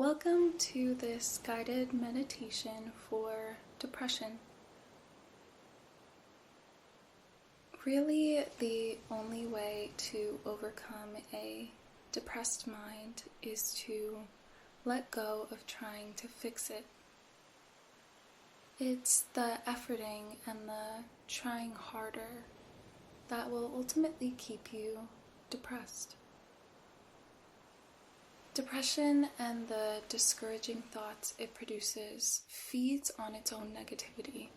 Welcome to this guided meditation for depression. Really, the only way to overcome a depressed mind is to let go of trying to fix it. It's the efforting and the trying harder that will ultimately keep you depressed. Depression and the discouraging thoughts it produces feeds on its own negativity.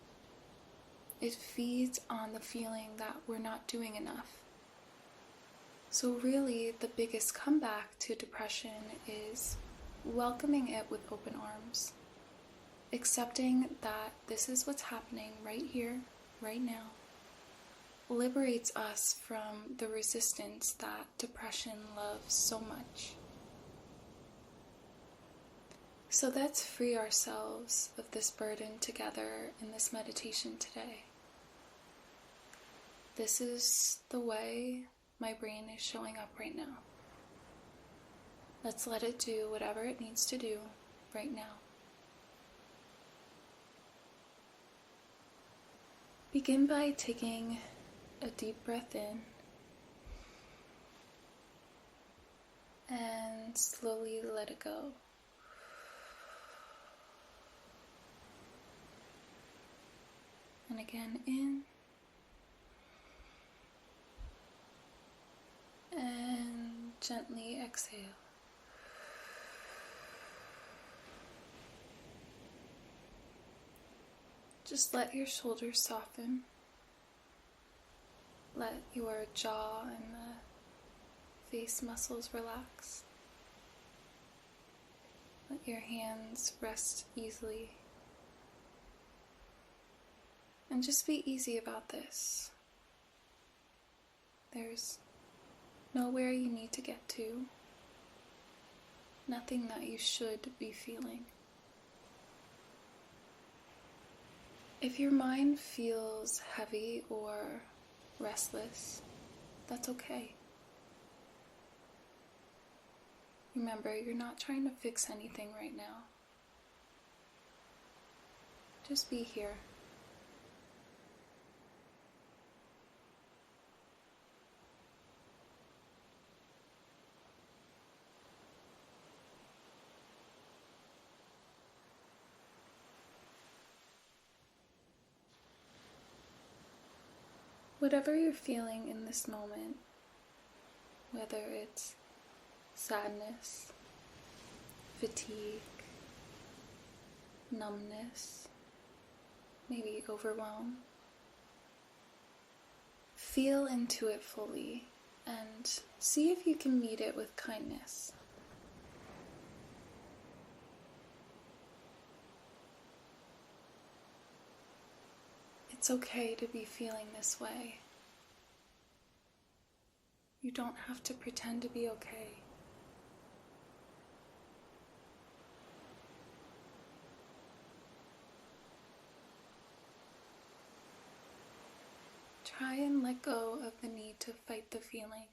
It feeds on the feeling that we're not doing enough. So really, the biggest comeback to depression is welcoming it with open arms. Accepting that this is what's happening right here, right now, liberates us from the resistance that depression loves so much. So let's free ourselves of this burden together in this meditation today. This is the way my brain is showing up right now. Let's let it do whatever it needs to do right now. Begin by taking a deep breath in and slowly let it go. And again, in and gently exhale. Just let your shoulders soften. Let your jaw and the face muscles relax. Let your hands rest easily. And just be easy about this. There's nowhere you need to get to. Nothing that you should be feeling. If your mind feels heavy or restless, that's okay. Remember, you're not trying to fix anything right now. Just be here. Whatever you're feeling in this moment, whether it's sadness, fatigue, numbness, maybe overwhelm, feel into it fully and see if you can meet it with kindness. It's okay to be feeling this way. You don't have to pretend to be okay. Try and let go of the need to fight the feeling.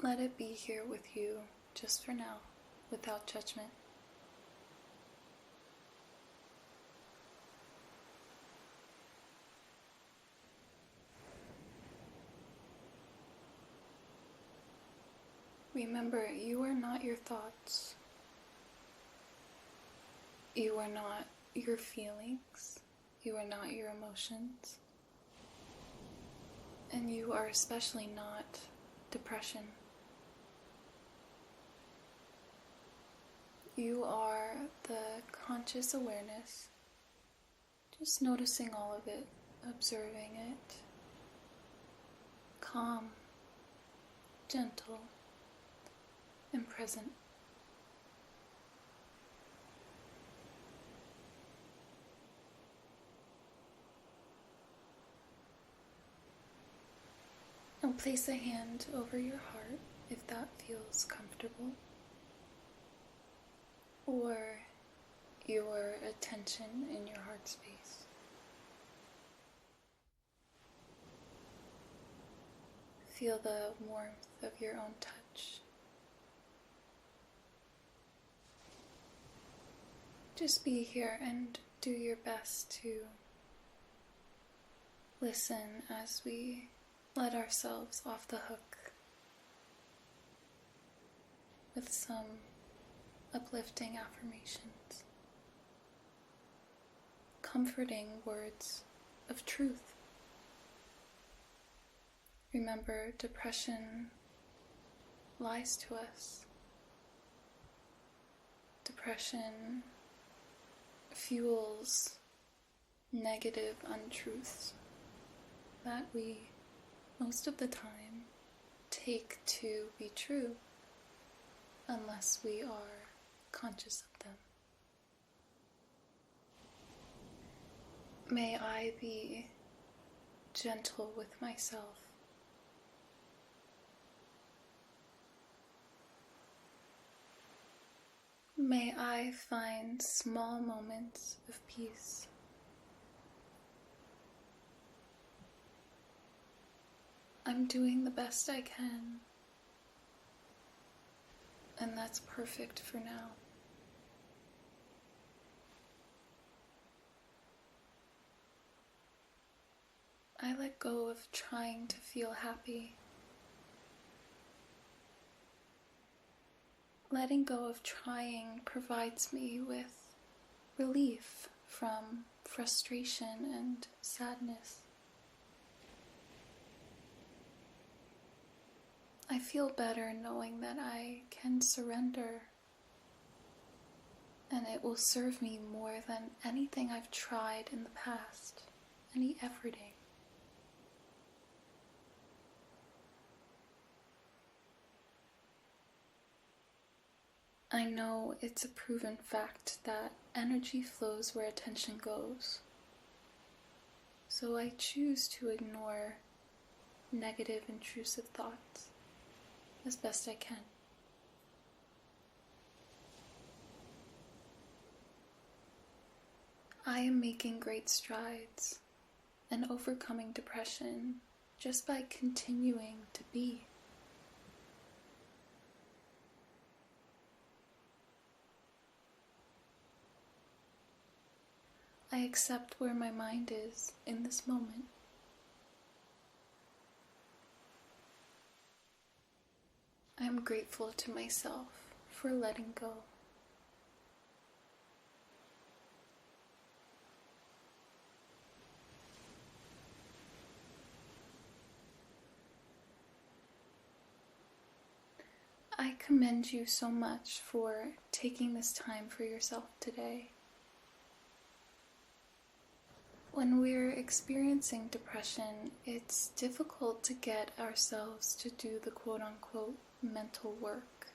Let it be here with you, just for now, without judgment. Remember, you are not your thoughts. You are not your feelings. You are not your emotions. And you are especially not depression. You are the conscious awareness, just noticing all of it, observing it, calm, gentle, and present. Now place a hand over your heart if that feels comfortable, or your attention in your heart space. Feel the warmth of your own touch Just be here and do your best to listen as we let ourselves off the hook with some uplifting affirmations, comforting words of truth. Remember, depression lies to us. Depression fuels negative untruths that we, most of the time, take to be true unless we are conscious of them. May I be gentle with myself. May I find small moments of peace. I'm doing the best I can, and that's perfect for now. I let go of trying to feel happy. Letting go of trying provides me with relief from frustration and sadness. I feel better knowing that I can surrender, and it will serve me more than anything I've tried in the past, any efforting. I know it's a proven fact that energy flows where attention goes, so I choose to ignore negative, intrusive thoughts as best I can. I am making great strides and overcoming depression just by continuing to be. I accept where my mind is in this moment. I am grateful to myself for letting go. I commend you so much for taking this time for yourself today. When we're experiencing depression, it's difficult to get ourselves to do the quote-unquote mental work.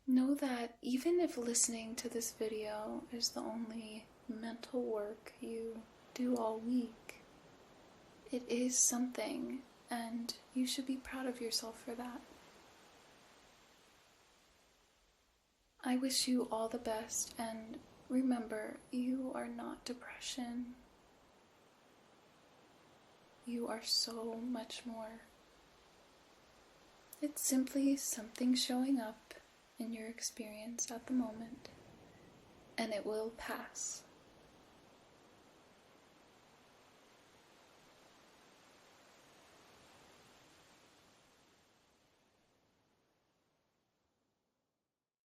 Know that even if listening to this video is the only mental work you do all week, it is something, and you should be proud of yourself for that. I wish you all the best, and remember, you are not depression. You are so much more. It's simply something showing up in your experience at the moment, and it will pass.